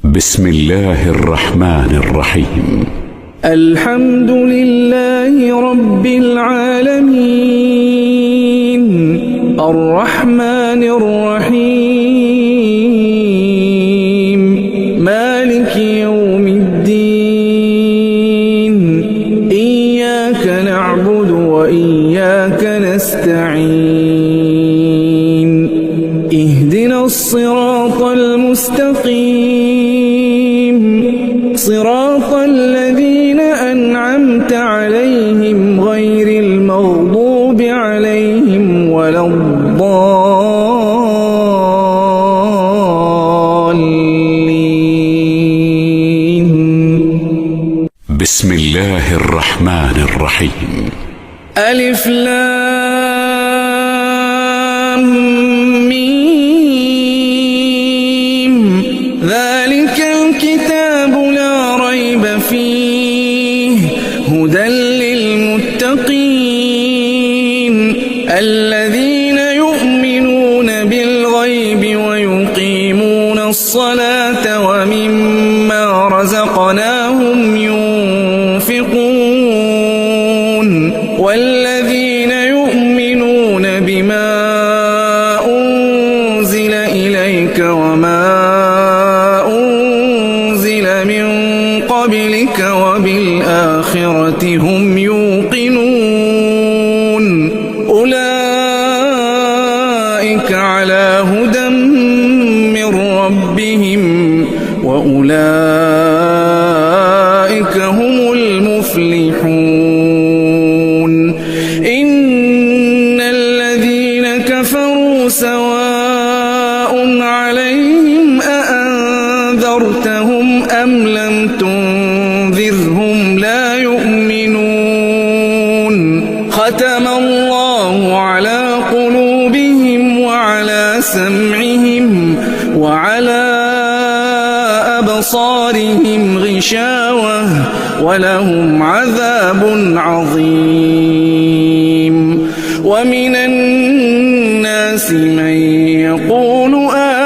بسم الله الرحمن الرحيم. الحمد لله رب العالمين، الرحمن الرحيم، مالك يوم الدين، إياك نعبد وإياك نستعين، اهدنا الصراط المستقيم، صراط الذين أنعمت عليهم غير المغضوب عليهم ولا الضالين. بسم الله الرحمن الرحيم. ألف لام ميم، ذلك الكتاب لا ريب فيه، هدى للمتقين الذين يؤمنون بالغيب ويقيمون الصلاة ومما رزقناهم ينفقون، والذين يؤمنون بما أنزل إليك وما أنزل من قبلك وبالآخرة هم يوقنون، أولئك على هدى من ربهم وأولئك هم المفلحون. إن الذين كفروا سواء عليهم أأنذرتهم أم لم تنذرهم لا يؤمنون، ختم الله على قلوبهم وعلى سمعهم وعلى أبصارهم غشاوة ولهم عذاب عظيم. ومن الناس من يقول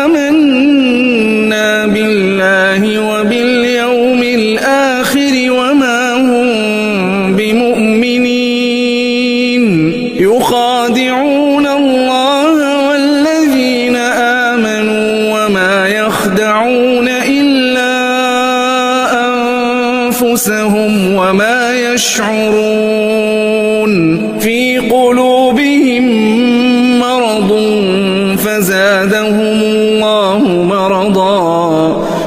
آمنا بالله وباليوم الآخر وما هم بمؤمنين، يخادعون الله والذين آمنوا وما يخدعون إلا أنفسهم وما يشعرون، في قلوبهم مرض فزادهم الله مرضا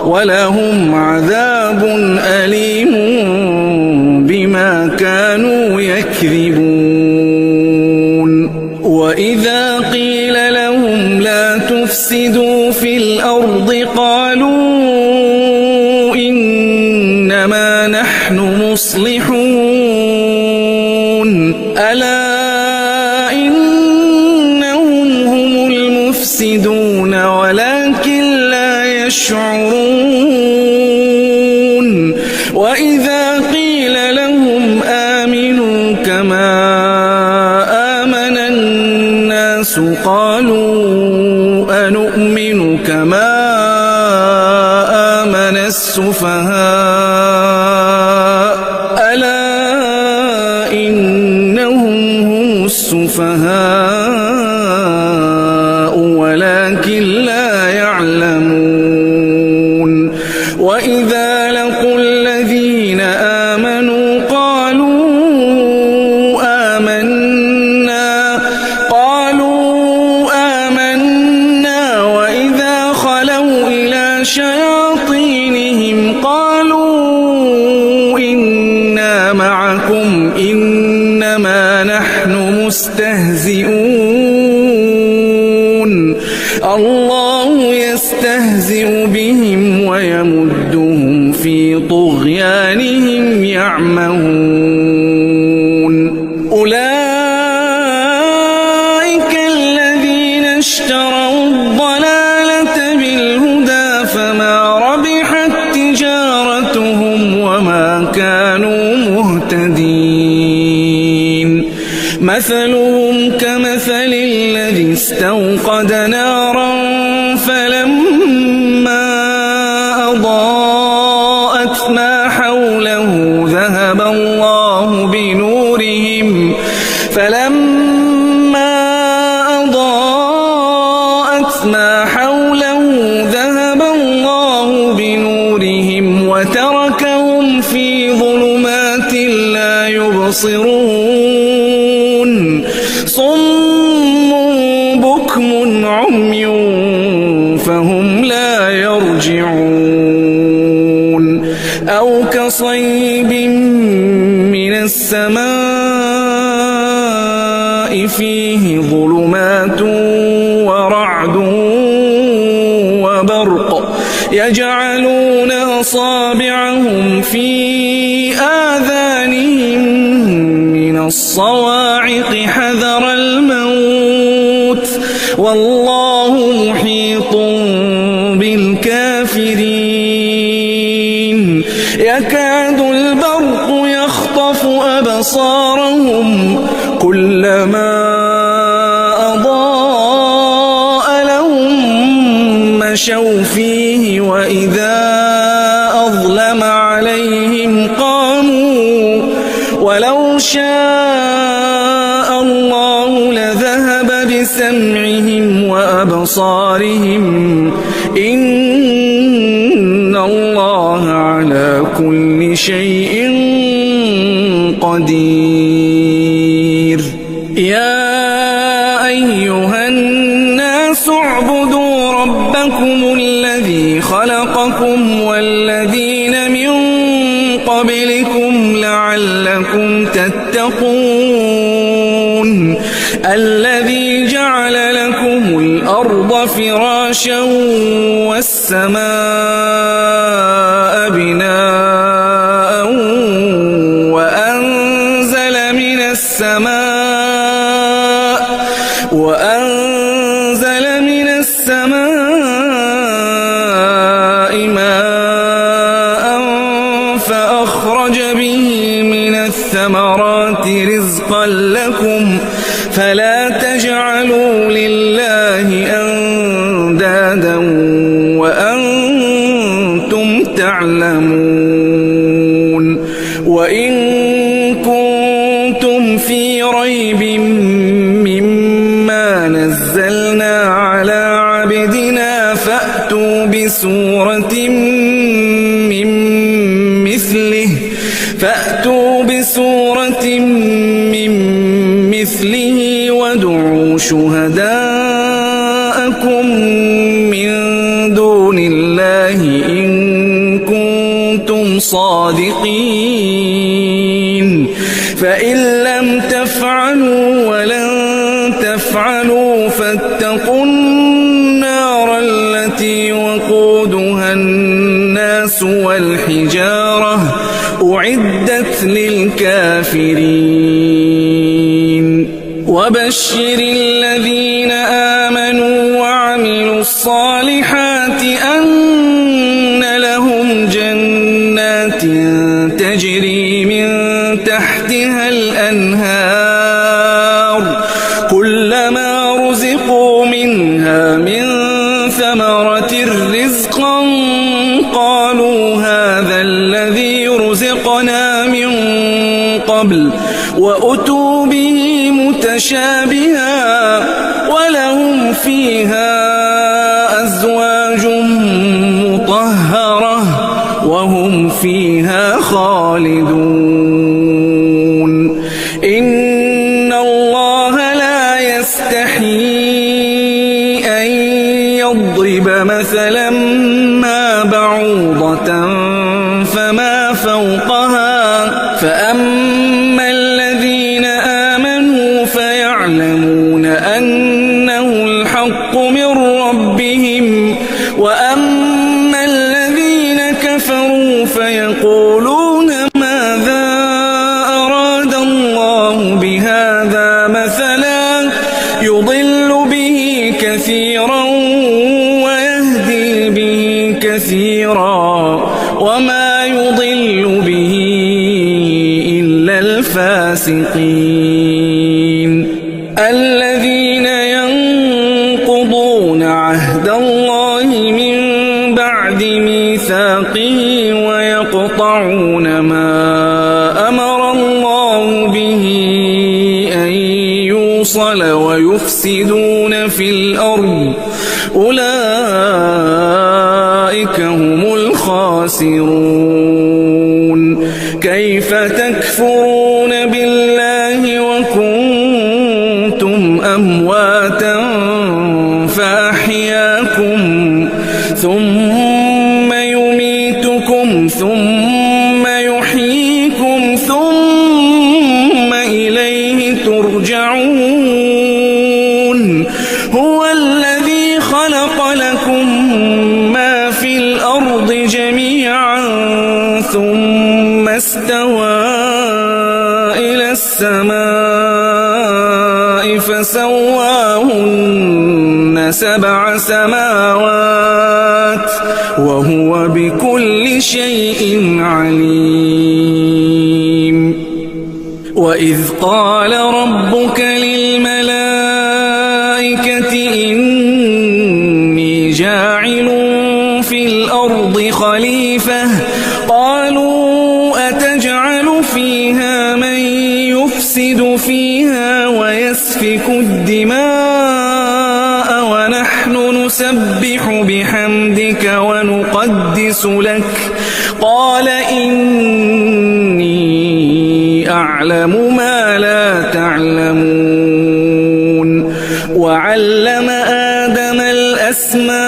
ولهم عذاب أليم بما كانوا يكذبون. وإذا قيل لهم لا تفسدوا في الأرض قالوا إنما نحن مصلحون، ألا إنهم هم المفسدون ولكن لا يشعرون. وإذا قيل لهم آمنوا كما آمن الناس قالوا أنؤمن كما آمن السفهاء، ألا إنهم هم السفهاء ولكن لا يعلمون. وإذا لقوا الذين آمنوا قالوا آمنا، وإذا خلوا إلى شياطينهم قالوا إنا معكم إنما نحن مستهزئون، الله يستهزئ بهم ويمدهم في طغيانهم يعمهون. أولئك الذين اشتروا الضلالة بالهدى فما ربحت تجارتهم وما كانوا مهتدين. مثلهم كمثل الذي استوقد نارا فلما أضاءت وتركهم في ظلمات لا يبصرون صم بكم عمي فهم لا يرجعون أو كصيب من السماء فيه ظلمات ورعد وبرق يجعلون أصابعهم في آذانهم من الصواعق حذر الموت والله محيط بالكافرين يكاد البرق يخطف أبصارهم كلما أضاء لهم مشوا فيه وإذا أظلم عليهم قاموا ولو شاء الله لذهب بسمعهم وأبصارهم إن الله على كل شيء قدير يا أيها الناس اعبدوا ربكم الذي خلقكم والذين من قبلكم لعلكم تتقون الذي جعل لكم الأرض فراشا والسماء بناء وأنزل من السماء ماء فأخرج به من الثمرات رزقا لكم فلا تجعلوا لله أندادا وأنتم تعلمون وإن كنتم في ريب مما نزلنا على عبدنا فأتوا بسورة من مثله وادعوا شهداءكم من دون الله إن كنتم صادقين فإن لم تفعلوا ولن تفعلوا فاتقوا النار التي وقودها الناس والحجارة أعدت للكافرين وبشر الذين آمنوا وعملوا الصالحات أن لهم جنات تجري من تحتها الأنهار كلما رزقوا منها من ثمرة رزقا قالوا هذا الذي رزقنا من قبل وأتوا به متشابها ولهم فيها أزواج مطهرة وهم فيها خالدون إن الله لا يستحيي أن يضرب مثلا ما بعوضة فما فوقها فأما الذين آمنوا فيعلمون أنه الحق من ربهم وأما الذين كفروا فيقولون ماذا أراد الله بهذا مثلا يضل به كثيرا ويهدي به كثيرا وما يضل به إلا الفاسقين الذين ينقضون عهد الله من بعد ميثاقه ويقطعون ما أمر الله به أن يوصل ويفسدون في الأرض أولئك هم الخاسرون كيف تكفرون بالله وكنتم أمواتا فأحياكم ثم يميتكم ثم يحييكم ثم إليه ترجعون هو الذي خلق لكم ما في الأرض جميعا ثم استوى إلى السماء فسواهن 7 سماوات وهو بكل شيء عليم وإذ قال ربك للملائكة إني جاعل في الأرض خليفة قالوا أتجعل فيها من يفسد فيها ويسفك الدماء ونحن نسبح بحمدك ونقدس لك قال إني أعلم ما لا تعلمون وعلم آدم الأسماء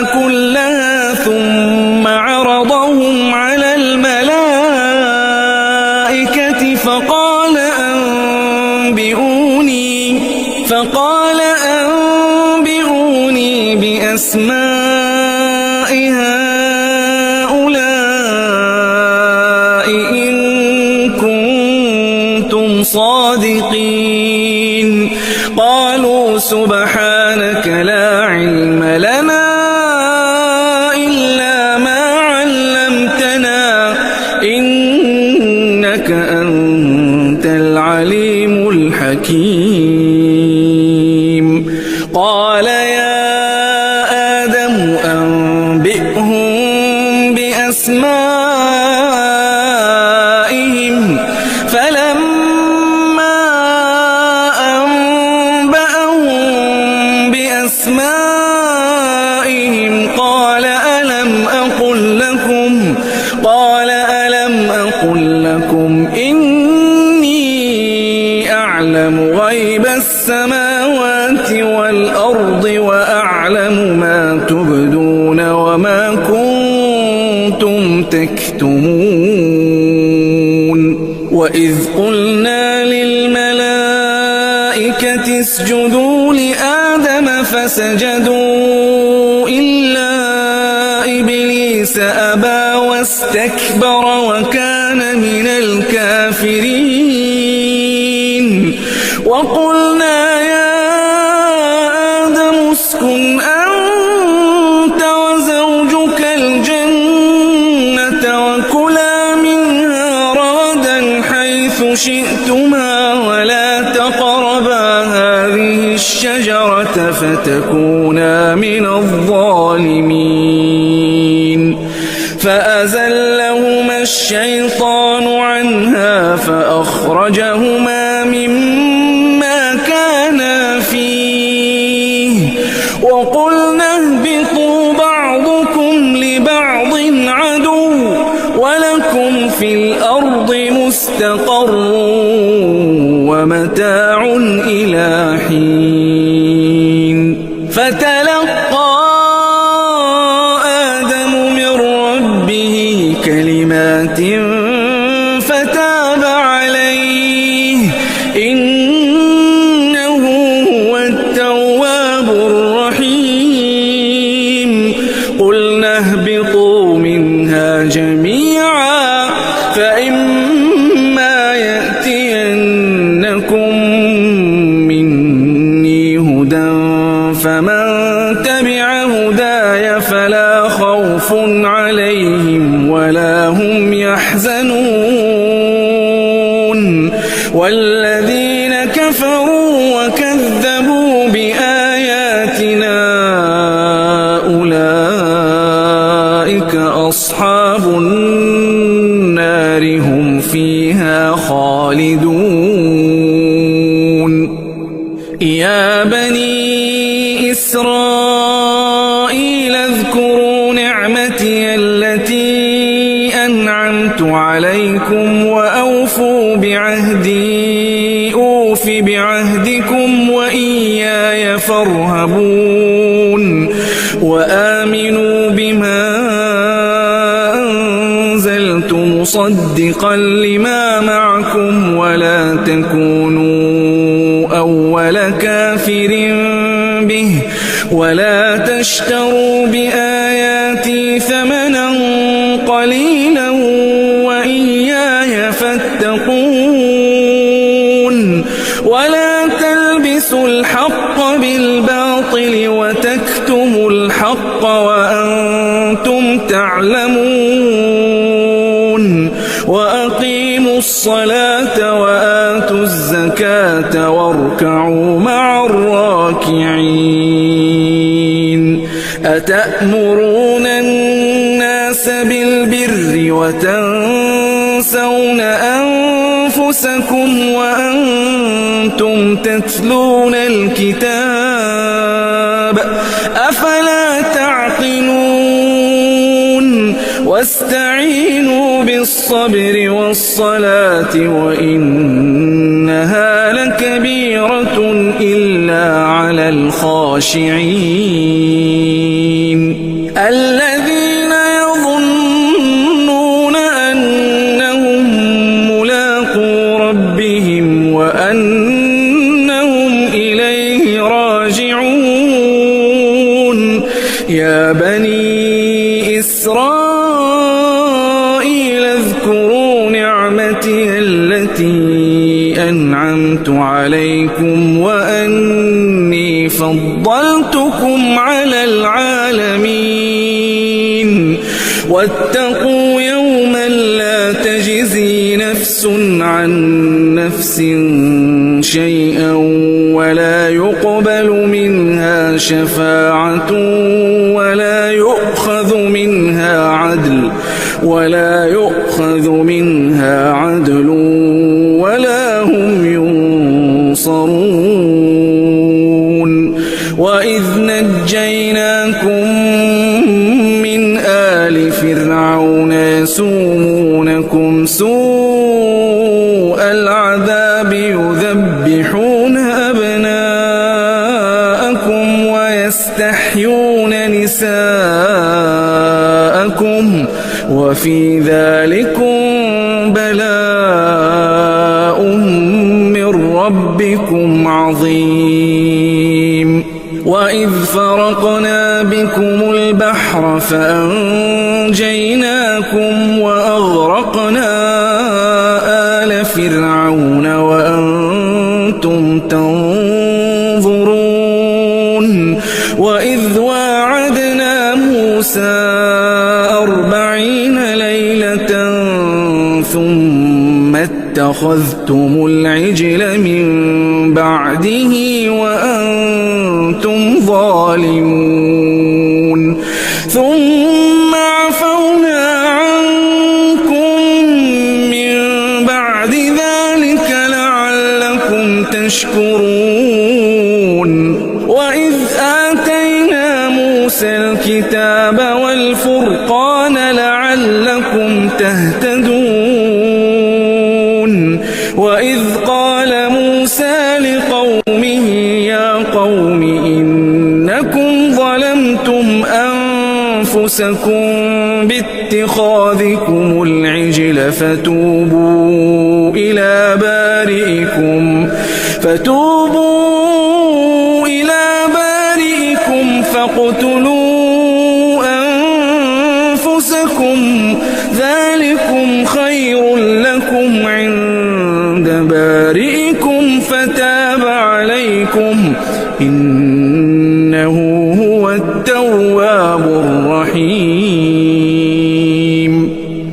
كلها ثم عرضهم على الملائكة فقال أنبئوني بأسماء هؤلاء إن كنتم صادقين قالوا سبحانك لا علم لنا إلا ما علمتنا إنك أنت العليم الحكيم قال يا آدم أنبئهم بأسمائهم فلما أنبأهم بأسمائهم قال ألم أقل لكم إني أعلم غيب السماوات والأرض وأعلم ما تبدون وما كنتم تكتمون وإذ قلنا للملائكة اسجدوا لآدم فسجدوا إلا إبليس أبى واستكبر وكان من الكافرين وقلنا يا آدم اسكن أنت وزوجك الجنة وكلا منها رغدا حيث شئتما ولا تقربا هذه الشجرة فتكونا من الظالمين فأزلهما الشيطان عنها فأخرجهما مما كانا فيه وقلنا اهبطوا بعضكم لبعض عدو ولكم في الأرض مستقر ومتاع إلى حين فتلقى كلمات فتاب عليه إنه هو التواب الرحيم قلنا اهبطوا منها جميعا فإما يأتينكم مني هدى فمن تبع هداي فلا خوف عليهم ولا هم يحزنون والذين كفروا وكذبوا بآياتنا أولئك أصحاب النار هم فيها خالدون يا بني إسرائيل اذكروا نعمتي التي أنعمت عليكم بعهدكم وأوفوا بعهدي أوف بعهدكم وإياي فارهبون وآمنوا بما أنزلت مصدقا لما معكم ولا تكونوا أول كافر به ولا تشتروا بآياتي ثمنا قليلا وإياي فاتقون ولا تلبسوا الحق بالباطل وتكتموا الحق وأنتم تعلمون وأقيموا الصلاة وآتوا الزكاة واركعوا مع الراكعين أتأمرون الناس بالبر وتنسون أنفسكم وأنتم تتلون الكتاب أفلا تعقلون واستعينوا بالصبر والصلاة وإنها لكبيرة إلا على الخاشعين الذين يظنون أنهم ملاقو ربهم وأنهم إليه راجعون يا بني إسرائيل اذكروا نعمتي التي أنعمت عليكم وأني فضلتكم على العالمين واتقوا يوما لا تجزي نفس عن نفس شيئا ولا يقبل منها شفاعة ولا يؤخذ منها عدل ولا هم ينصرون وإذ نجيناكم من آل فرعون يسومونكم سوء العذاب يذبحون أبناءكم ويستحيون نساءكم وفي ذلكم بلاء من ربكم عظيم وإذ فرقنا بكم البحر فأنجيناكم وأغرقنا آل فرعون وأنتم تنظرون وإذ واعدنا موسى 40 ليلة ثم اتخذتم العجل من بعده وأنتم ظالمون ثم عفونا عنكم من بعد ذلك لعلكم تشكرون وإذ آتينا موسى الكتاب والفرقان لعلكم تهتدون وإذ قال موسى لقومه يا قوم إنكم ظلمتم أنفسكم باتخاذكم العجل فتوبوا إلى بارئكم فاقتلوا أنفسكم ذلكم خير لكم عند بارئكم فتاب عليكم إنه هو التواب الرحيم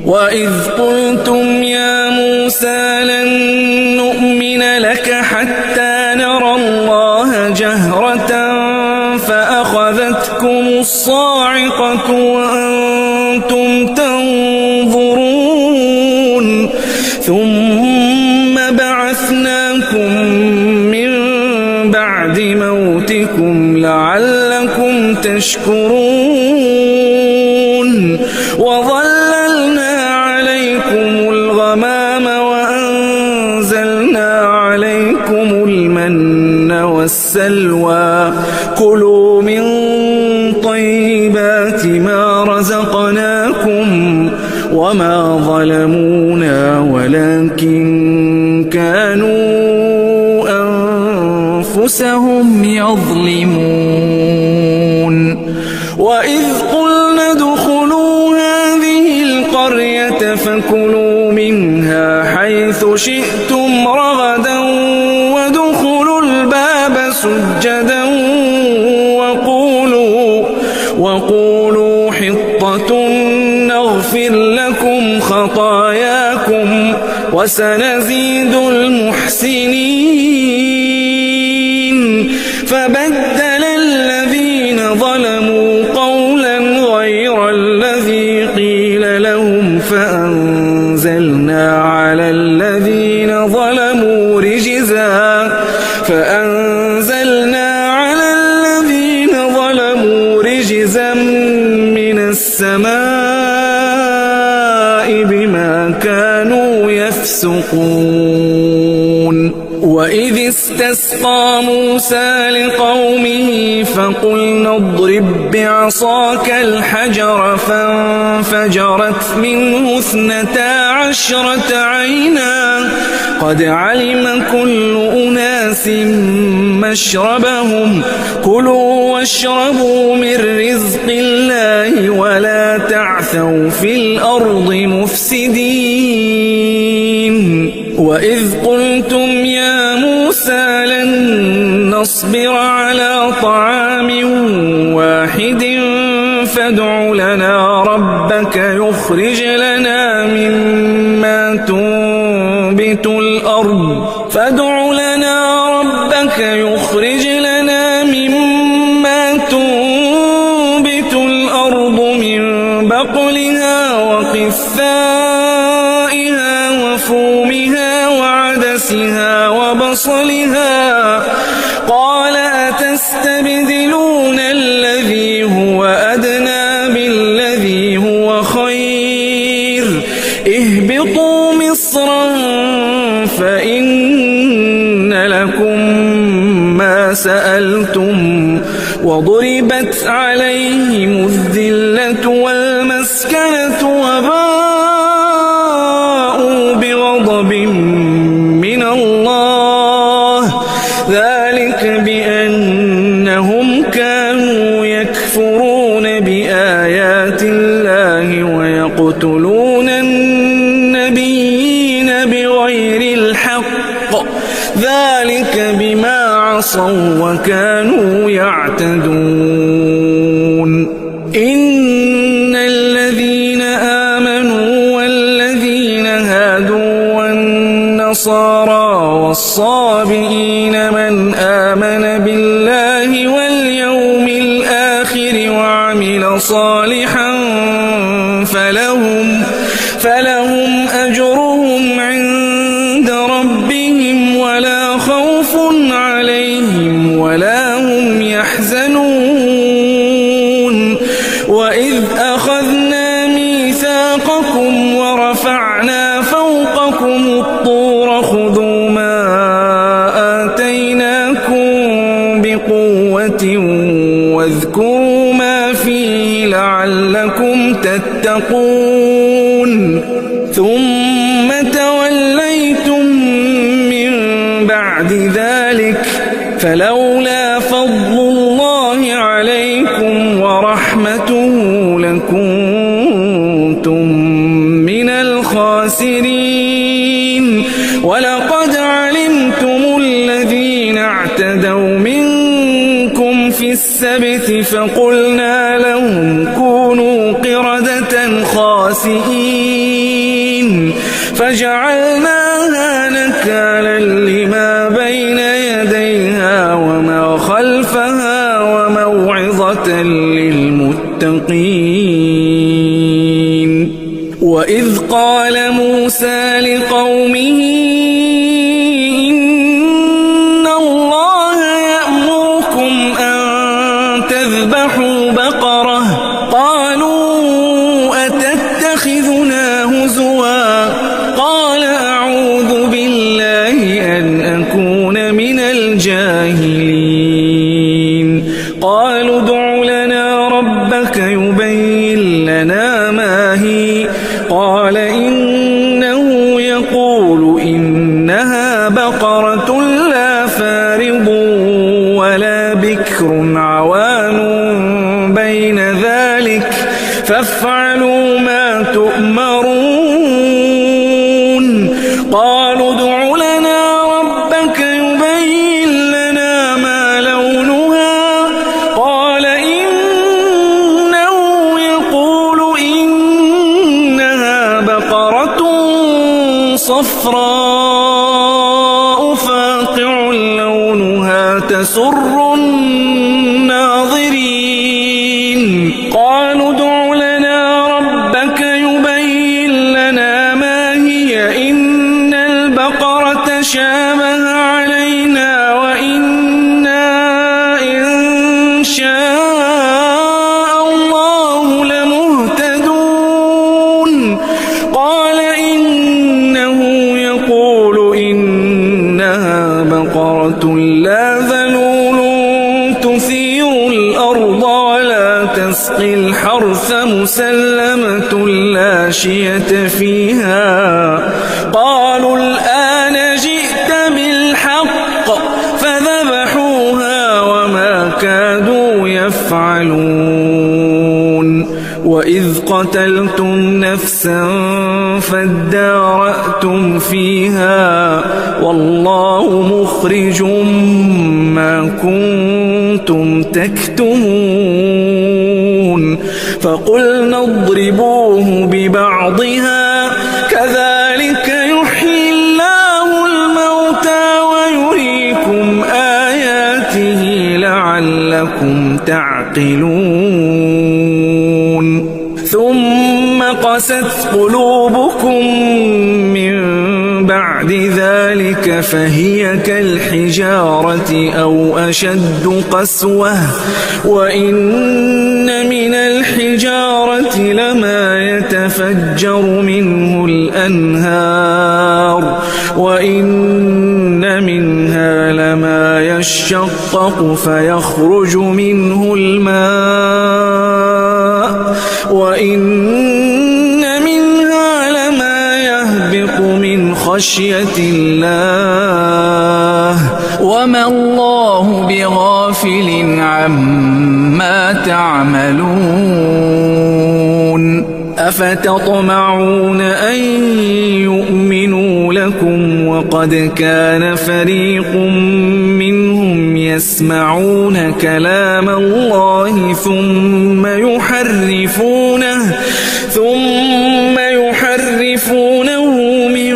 وإذ قلتم يا موسى لن نؤمن لك حتى نرى الله جهرة فأخذتكم الصاعقة وأنتم تنظرون ثم بعثناكم من بعد موتكم لعلكم تشكرون وظللنا عليكم الغمام رزقناكم وما ظلمونا ولكن كانوا أنفسهم يظلمون وإذ قلنا ادخلوا هذه القرية فكلوا منها حيث شئتم رغدا وادخلوا الباب سجدا وقولوا حطة نغفر لكم خطاياكم وسنزيد المحسنين فبدل الذين ظلموا قولا غير الذي قيل لهم فأنزلنا على الذين ظلموا رجزا من السماء بما كانوا يفسقون وإذ استسقى موسى لقومه فقلنا اضرب بعصاك الحجر فانفجرت منه 12 عينا قد علم كل أناس مشربهم كلوا واشربوا من رزق الله ولا تعثوا في الأرض مفسدين وإذ قلتم يا موسى لن نصبر على طعام واحد فادع لنا ربك يخرج لنا مما تنبت الأرض من بقلها وقثائها وفومها وعدسها وبصلها قال أتستبدلون الذي هو أدنى بالذي هو خير اهبطوا مصرا فإن لكم ما سألتم وضربت عليهم الذلة والمسكنة وباءوا بغضب من الله ذلك بأنهم كانوا يكفرون بآيات الله ويقتلون النبيين بغير الحق ذلك بما عصوا وكانوا يعتدون إن الذين آمنوا والذين هادوا والنصارى والصابئين من آمن بالله واليوم الآخر وعمل صالحا فلهم أجرهم عند ربهم ولا خوف عليهم ولا هم يحزنون وإذ أخذنا ميثاقكم ورفعنا فوقكم الطور خذوا ما آتيناكم بقوة واذكروا ما فيه لعلكم تتقون ثم توليتم من بعد ذلك فلولا فضل الله عليكم ورحمته لكنتم من الخاسرين ولقد علمتم الذين اعتدوا منكم في السبت فقلنا لهم كونوا قردة خاسئين فجعلناها نكالا لما بين يديها وما خلفها وموعظة للمتقين وإذ قال موسى لقومه إن الله يأمركم أن تذبحوا بقرة قالوا أتتخذنا هزوا قال أعوذ بالله أن أكون من الجاهلين قالوا ادع لنا ربك يبين لنا فافعلوا ما تؤمرون قالوا ادع لنا ربك يبين لنا ما لونها قال إنه يقول إنها بقرة صفراء فاقع لونها تسر الناظرين قالوا ادع لنا ربك يبين لنا ما هي إن البقرة شابه علينا وإنا إن شاء الله لمهتدون قال إنه يقول إنها بقرة لا ذلول تثير الأرض ولا تسقي الحرث مسلمة لا شية فيها قالوا الآن جئت بالحق فذبحوها وما كادوا يفعلون وإذ قتلتم نفسا فادارأتم فيها والله مخرج ما كنتم تكتمون فقلنا اضربوه ببعضها كذلك يحيي الله الموتى ويريكم آياته لعلكم تعقلون ثم قست قلوبكم من بعد ذلك فهي كالحجارة أو أشد قسوة وإن من الحجارة لما يتفجر منه الأنهار وإن منها لما يشقق فيخرج منه الماء وإن منها لما يهبط من خشية الله وما الله بغافل عما تعملون أفتطمعون أن يؤمنوا لكم وقد كان فريق منهم يسمعون كلام الله ثم يحرفونه من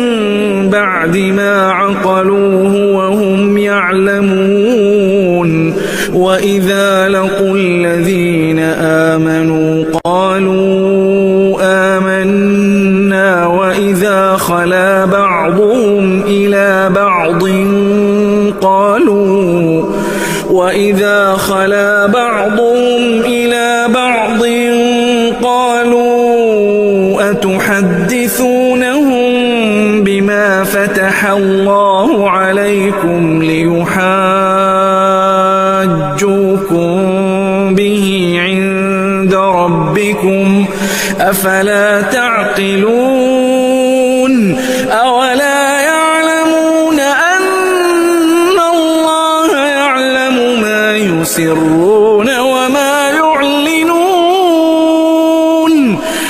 بعد ما عقلوه وهم يعلمون وإذا لقوا الذين آمنوا قالوا آمنا وإذا خلا بعضهم إلى بعض قالوا أتحدثونهم بما فتح الله عليكم ليحاجوكم به عند ربكم أفلا تعقلون أولا يعلمون أن الله يعلم ما يسرون وما يعلنون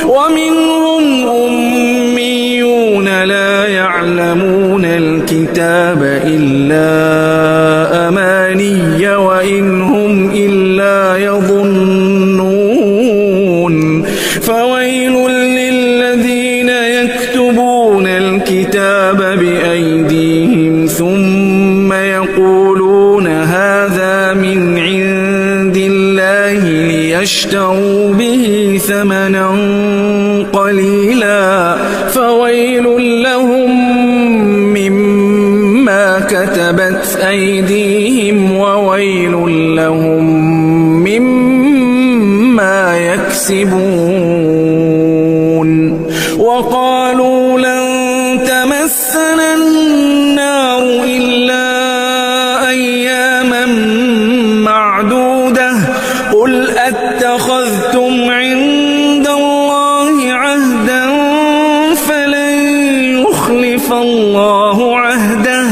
ومنهم أميون لا يعلمون الكتاب إلا أماني وإن هم إلا يظنون فويل للذين يكتبون الكتاب بأيديهم ثم يقولون هذا من عند الله ليشتروا به ثمنا قليلا فويل لهم مما كتبت أيديهم وويل لهم مما يكسبون وقالوا لن تمسنا النار إلا أياما معدودة قل أتخذتم عند الله عهدا فلن يخلف الله عهده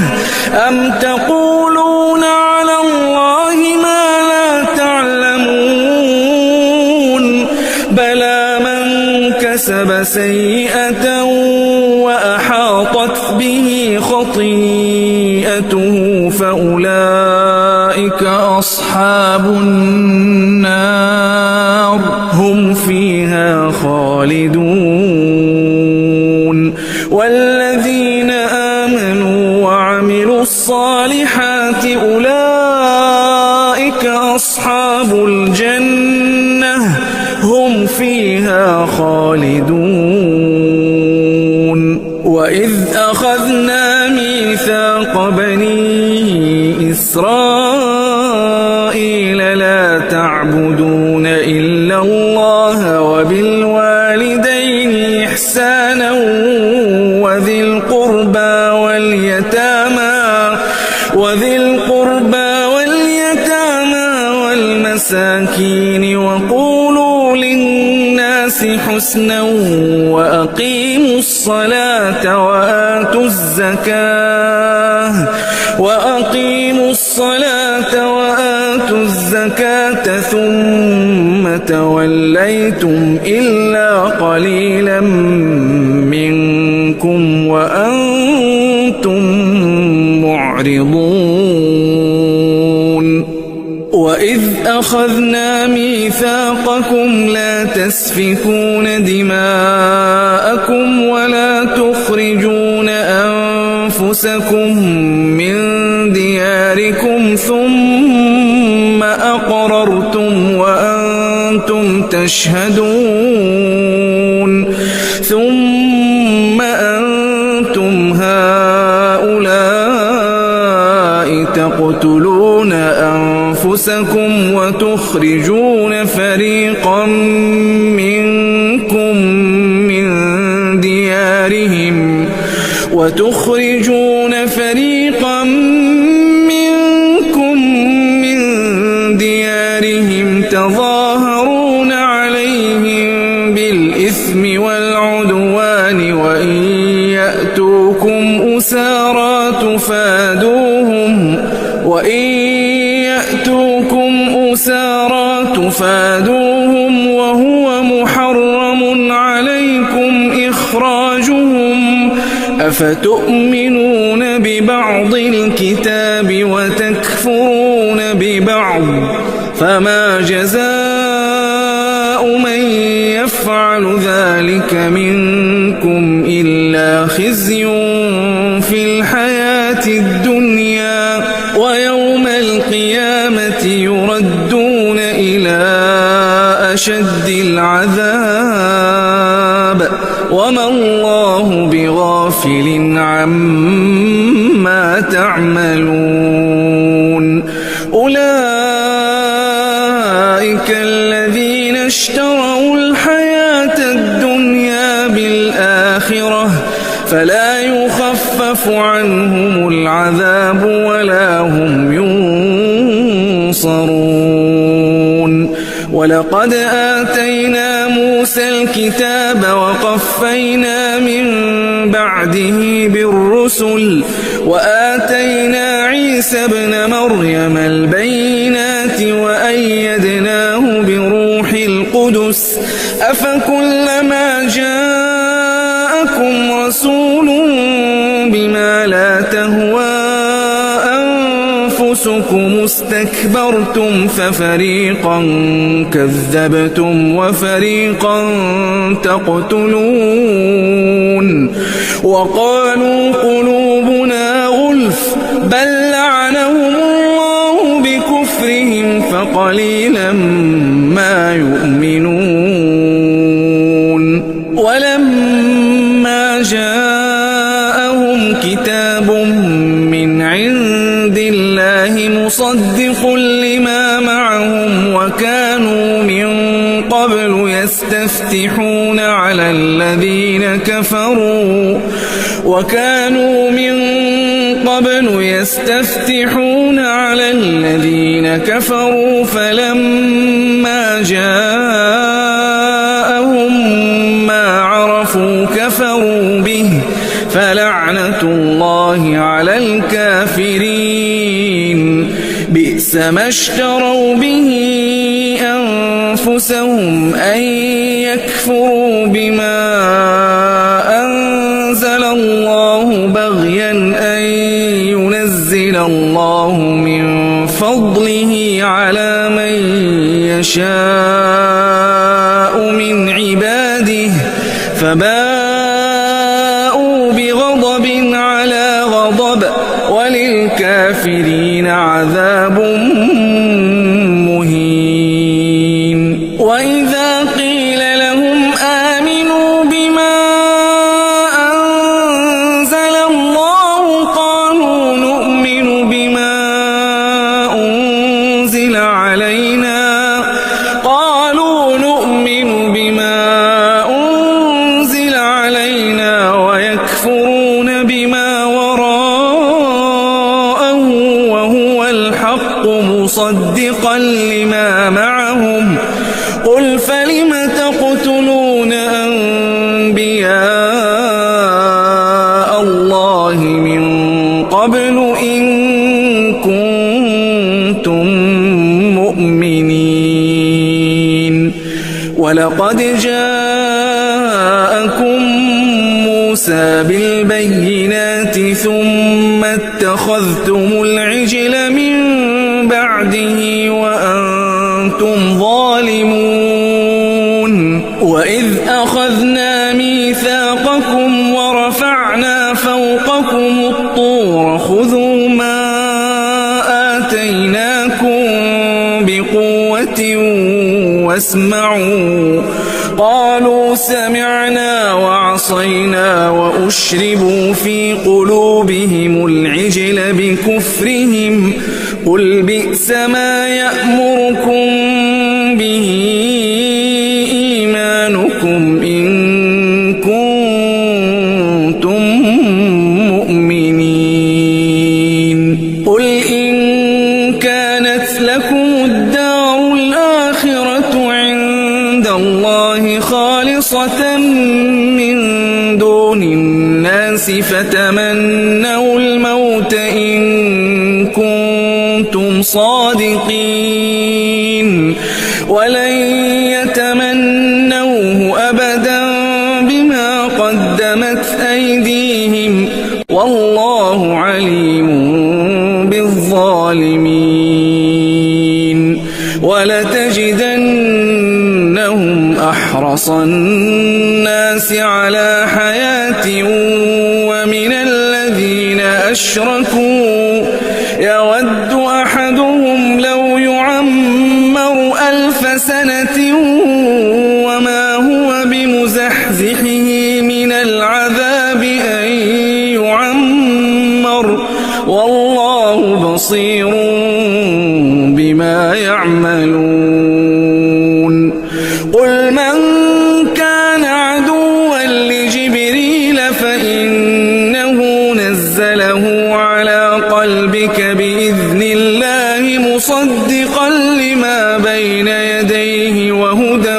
أم تقولون على الله ما لا تعلمون بلى من كسب سيئة وأحاطت به خطيئته فأولئك أصحاب النار هم فيها خالدون. والذين آمنوا وعملوا الصالحات أولئك أصحاب الجنة هم فيها خالدون. وإذ أخذنا ميثاق بني إسرائيل لا تعبدون إلا الله وبالوالدين إحسانا وذي القربى واليتامى والمساكين وقولوا للناس حسنا وأقيموا الصلاة وآتوا الزكاة ثم توليتم إلا قليلا منكم وأنتم معرضون. وإذ أخذنا ميثاقكم لا تسفكون دماءكم ولا تخرجون أنفسكم من دياركم ثم أقررتم وأنتم تشهدون. ثم أنتم هؤلاء تقتلون أنفسكم وتخرجون فريقا منكم من ديارهم تظاهرون عليهم بالإثم والعدوان وإن يأتوكم أسارى تفادوهم وهو محرم عليكم إخراجهم أفتؤمنون ببعض الكتاب وتكفرون ببعض فما جزاء من يفعل ذلك منكم إلا خزي في الحياة الدنيا ويوم القيامة يردون إلى أشد العذاب وما الله بغافل عما تعملون. أولئك الذين اشتروا الحياة الدنيا بالآخرة فلا يخفف عنهم العذاب ولا هم ينصرون. ولقد آتينا موسى الكتاب وقفينا من بعده بالرسل وآتينا عيسى ابن مريم البينات وأيدناه بروح القدس أفكلما جاءكم رسول بما لا تهوى أنفسكم استكبرتم ففريقا كذبتم وفريقا تقتلون. وقالوا قلوبنا غلف بل لعنهم الله بكفرهم فقليلا ما يؤمنون. ولما جاءهم كتاب من عند الله مصدق لما معهم وكانوا من قبل يستفتحون على الذين كفروا فلما جاءهم ما عرفوا كفروا به فلعنة الله على الكافرين. بئس ما اشتروا به أنفسهم أن يكفروا بما أنزل الله بغيا أن ينزل الله من فضله على من يشاء من عباده فباءوا بغضب على غضب وللكافرين عذاب مهين. وإذا قيل لهم آمنوا بما أنزل الله قالوا نؤمن بما أنزل علينا ويكفرون بما وراءه وهو الحق مصدقا لما معهم قل فلم تقتلون أنبياء الله من قبل إن كنتم مؤمنين. ولقد جاءكم موسى بالبينات ثم اتخذتم العجل من بعده وأنتم ظالمون. وإذ أخذنا ميثاقكم ورفعنا فوقكم الطور خذوا ما آتيناكم بقوة واسمعوا قالوا سمعنا وعصينا وأشربوا في قلوبهم العجل بكفرهم قل بئس ما يأمركم به إيمانكم إن كنتم مؤمنين. قل إن كانت لكم الدار الآخرة عند الله خالصة من دون الناس فتمنوا الموت إن كنتم صادقين ولن يتمنوه أبدا بما قدمت أيديهم والله عليم بالظالمين. ولتجدنهم أحرص الناس على حياة ومن الذين أشركوا يود أحدهم لو يعمر 1000 سنة وما هو بمزحزحه من العذاب أن يعمر والله بصير بما يعملون. قل من كان عدوا لجبريل فإنه نزله على قلبك بإذن الله مصدقا لما بين يديه وهدى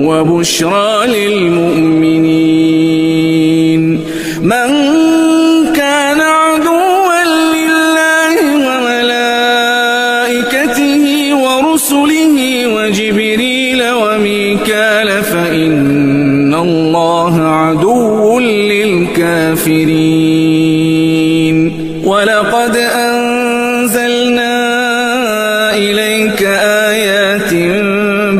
وبشرى للمؤمنين. من كان عدوا لله وملائكته ورسله وجبريل وميكال فإن الله عدو للكافرين. ولقد أنزلنا إليك آيات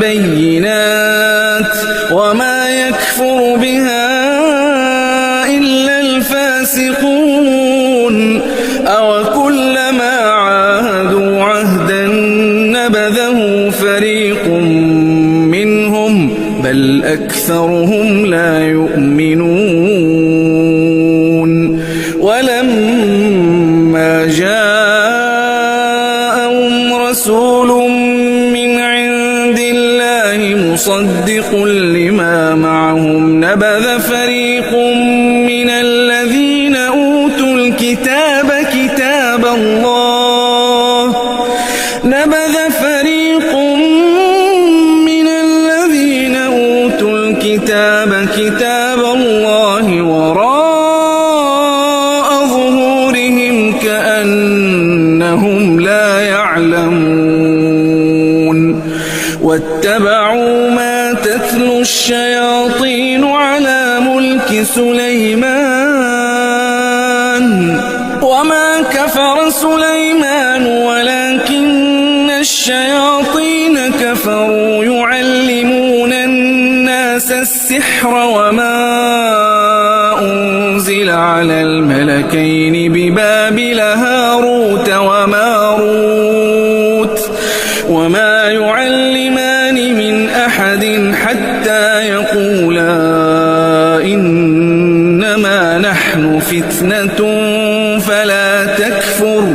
بينات وما يكفر بها إلا الفاسقون. أوكلما عاهدوا عهدا نبذه فريق منهم بل أكثرهم لا يؤمنون. ولما جاءهم رسول من عند الله مصدق لما معهم نبذ فريق من الذين أوتوا الكتاب كتاب الله وراء ظهورهم كأنهم لا يعلمون. واتبعوا ما تتلو الشياطين على ملك سليمان وما كفر سليمان ولكن الشياطين كفروا يعلمون الناس السحر وما أنزل على الملكين ببابل هاروت وماروت وما يعلمان من أحد حتى يقولا إنما نحن فتنة فلا تكفر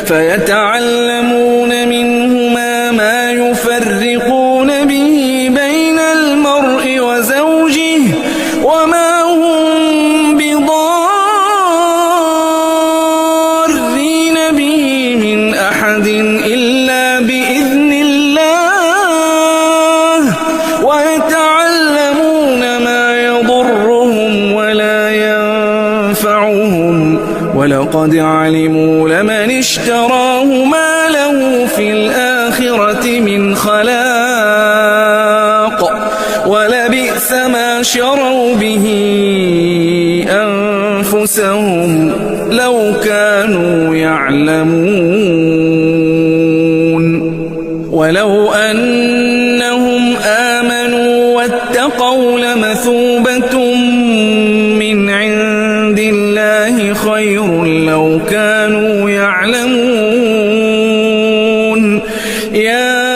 فيتعلمون منهما ما يفرقون به بين المرء وزوجه وما هم بضارين به من أحد إلا بإذن الله ويتعلمون ما يضرهم ولا ينفعهم ولقد علموا لمن اشتراه ما له في الآخرة من خلاق ولبئس ما شروا به أنفسهم لو كانوا يعلمون ولو أنهم آمنوا واتقوا لمثوبة من عند الله خير لو كانوا يعلمون يا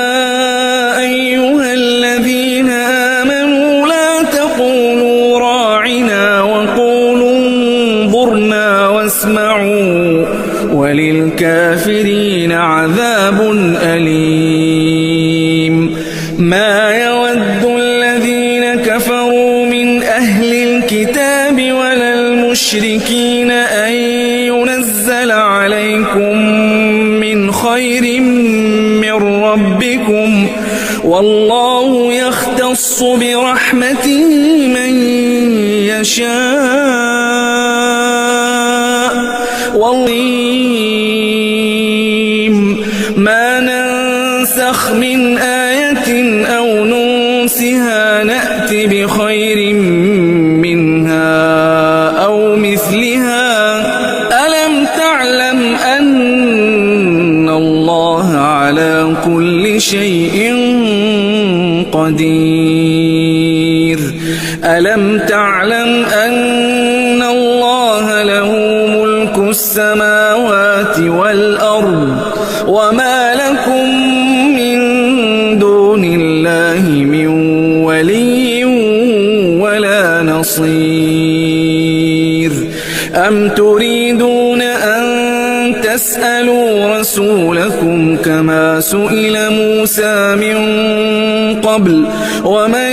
أيها الذين آمنوا لا تقولوا راعنا وقولوا انظرنا واسمعوا وللكافرين عذاب أليم ما يود الذين كفروا من أهل الكتاب ولا المشركين أن ينزل عليكم من خير من ربكم والله يختص برحمته من يشاء والله ما ننسخ من آية أو ننسها نأت بخير منها أو مثلها ألم تعلم أن الله على كل شيء قدير ألم تعلم أن الله له ملك السماوات والأرض وما لكم من دون الله من ولي ولا نصير أم تريدون أن تسألوا رسولكم كما سئل موسى من قبل ومن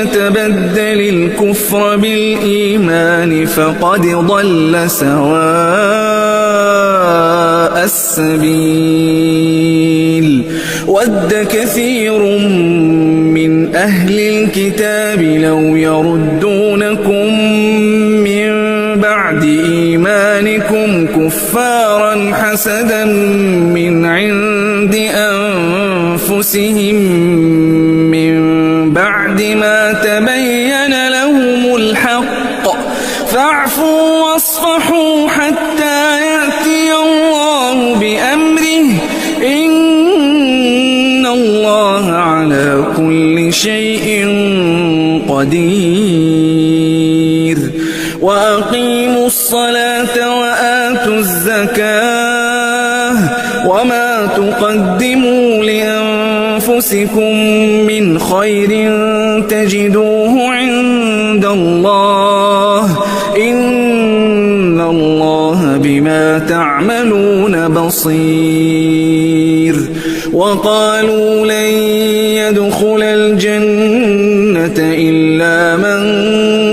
يتبدل الكفر بالإيمان فقد ضل سواء السبيل ود كثير من أهل الكتاب لو يردونكم من بعد إيمانكم كفارا حسدا من عند أنفسهم من بعد ما تبين لهم الحق فاعفوا واصفحوا حتى يأتي الله بأمره إن الله على كل شيء قدير وأقيموا الصلاة وآتوا الزكاة وما تقدموا لأنفسكم من خير تجدوه عند الله إن الله بما تعملون بصير وقالوا لن يدخل الجنة إلا من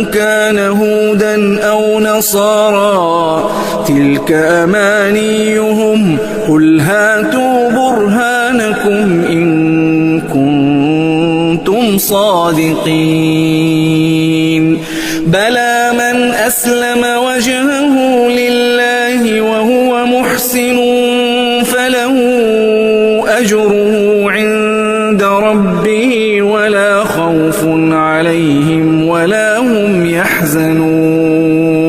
كان هودا أو نصارى تلك أمانيهم قل هاتوا برهانكم إن كنتم صادقين بلى من أسلم وجهه لله وهو محسن فله أجره عند ربه ربه ولا خوف عليهم ولا هم يحزنون.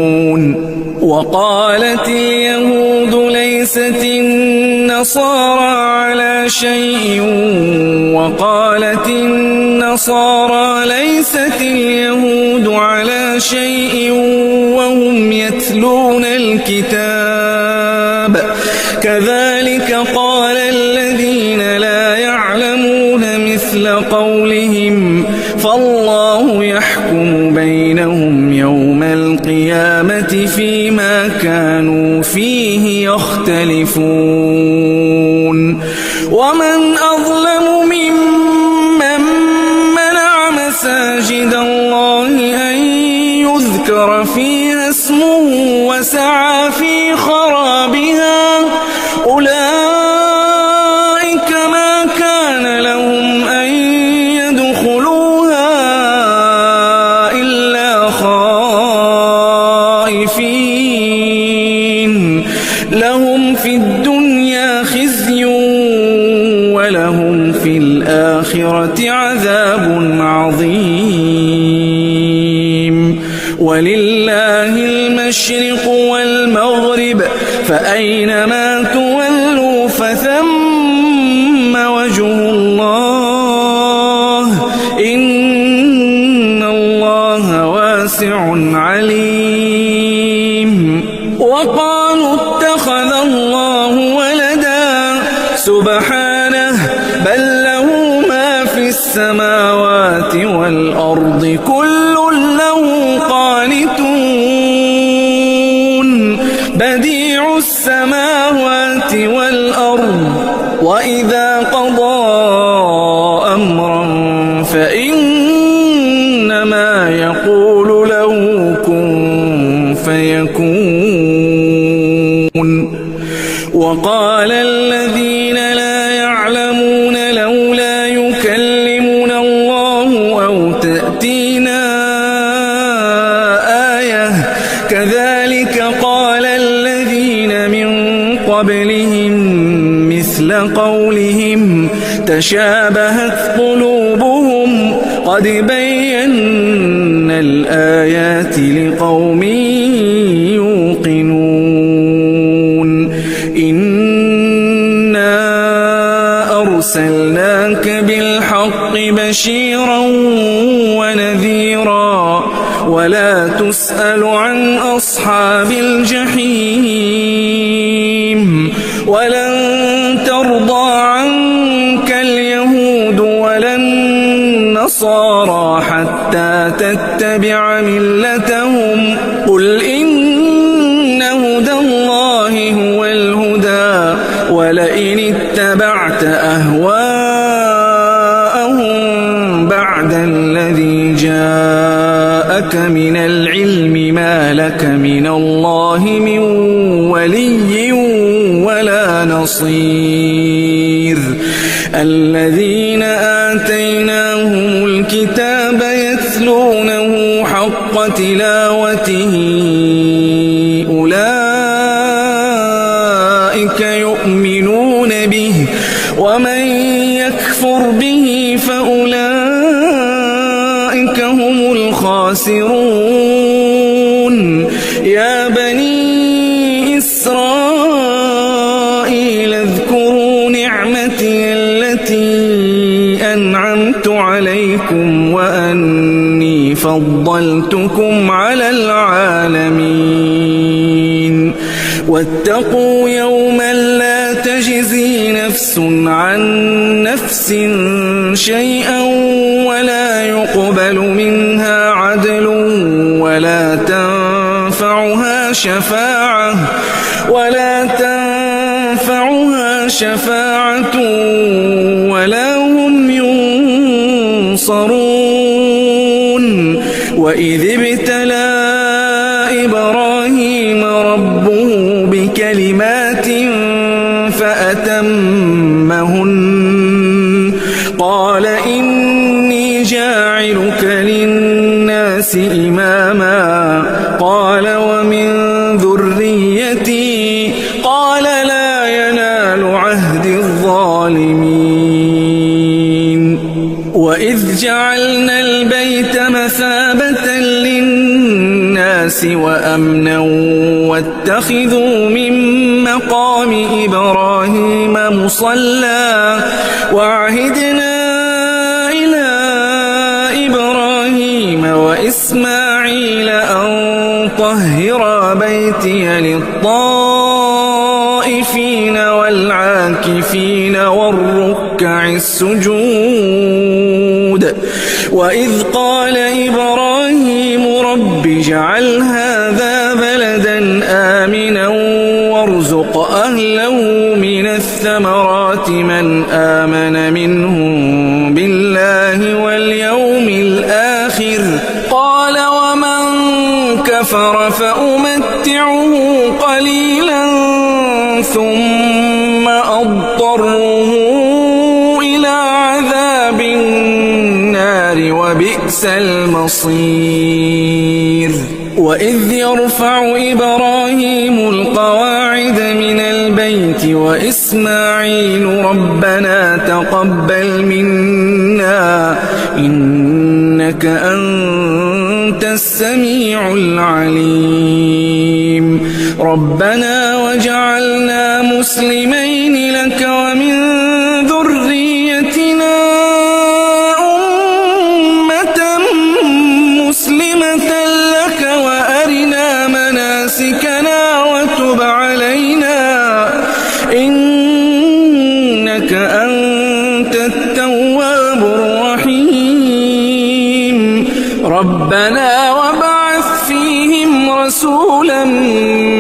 وقالت اليهود ليست النصارى على شيء وقالت النصارى ليست اليهود على شيء وهم يتلون الكتاب كذلك قال الذين لا يعلمون مثل قولهم فالله يحكم بينهم يوم القيامة فيما كانوا فيه يختلفون. ومن أظلم ممن منع مساجد الله أن يذكر فيها اسمه وسعى في خرابها أولئك ما كان لهم أن يدخلوها إلا خائفين لهم في الدنيا خزي ولهم في الآخرة عذاب عظيم. ولله المشرق والمغرب فأينما تولوا فثم وجه الله إن الله واسع عليم. وقالوا اتخذ الله ولدا سبحانه بل له ما في السماوات والأرض كل له قانتون بديع السماوات والأرض وإذا قضى أمرا فإنما يقول له كن فيكون. وقال الذين لا يعلمون لولا يكلمنا الله أو تأتينا آية كذلك قال الذين من قبلهم مثل قولهم تشابهت قلوبهم قد بينا الآيات لقوم يوقنون. إنا أرسلناك بالحق بشيرا ونذيرا ولا تسأل عن أصحاب الجحيم. ولن ترضى عنك اليهود ولا النصارى حتى تتبع ملتهم قل إن هدى الله هو الهدى ولئن اتبعت أهواءهم بعد الذي جاءك من العلم ما لك من الله من ولي ولا نصير. الذين آتيناهم الكتاب يتلونه حق تلاوته أولئك يؤمنون به ومن يكفر به فأولئك هم الخاسرون. يا بني إسرائيل اذكروا نعمتي التي أنعمت عليكم وأني فضلتكم على العالمين. واتقوا يوما لا تجزي نفس عن نفس شيئا ولا يقبل منها عدل ولا تنفعها شفاعة ولا هم ينصرون. وإذ ابتلى إبراهيم ربه بكلمات فأتمهن قال إني جاعلك للناس إماما قال ومن ذريتي قال لا ينال عهد الظالمين. وإذ جعلنا البيت مثابة للناس وأمنا واتخذوا من مقام إبراهيم مصلى وعهدنا إلى إبراهيم وإسماعيل أن طهرا بيتي للطائفين والعاكفين والركع السجود وإذ قال إبراهيم رب اجعل هذا بلدا آمنا وارزق أهله من الثمرات من آمن منهم بالله واليوم الآخر قال ومن كفر فأمتعه قليلا ثم أضطره إلى عذاب النار وبئس المصير وإذ يرفع إبراهيم القواعد من البيت وإسماعيل ربنا تقبل منا إنك أنت السميع العليم ربنا وجعلنا مسلمين لك ومن ذريتنا أمة مسلمة لك وأرنا مناسكنا وتب علينا إنك أنت التواب الرحيم ربنا وابعث فيهم رسولا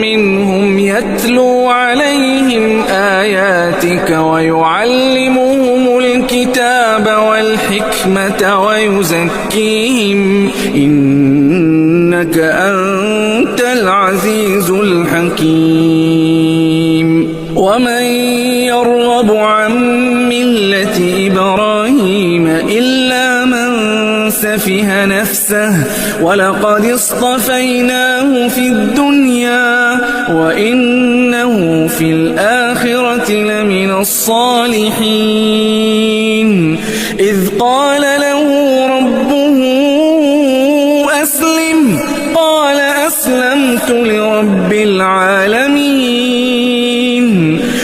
منهم يتلو عليهم آياتك ويعلمهم الكتاب والحكمة ويزكيهم إنك أنت العزيز الحكيم ومن يرغب عن ملة إبراهيم إلا من سفه نفسه ولقد اصطفيناه في الدنيا وإنه في الآخرة لمن الصالحين إذ قال له ربه أسلم قال أسلمت لرب العالمين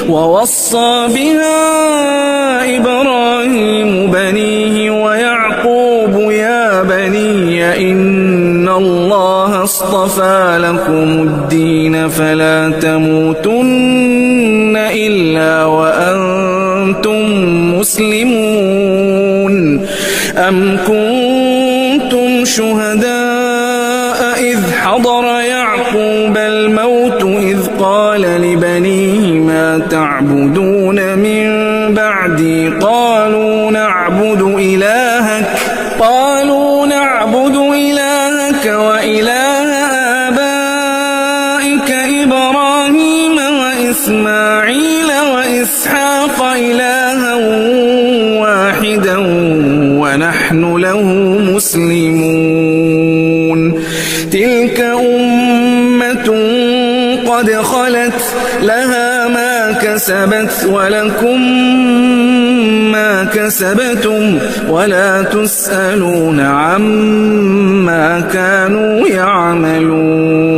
ووصى بها إبراهيم بنيه ويعقوب يا بني إن الله اصطفى لكم الدين فلا تموتن إلا وأنتم مسلمون أم كنتم شهداء إذ حضر يعقوب الموت إذ قال لبنيه ما تعبدون من بعدي قالوا نعبد إلهك وإله آبائك إبراهيم وإسماعيل وإسحاق إلها واحدا ونحن له مسلمون تلك أمة قد خلت لها ما كسبت ولكم ما كسبتم ولا تسألون عما كانوا يعملون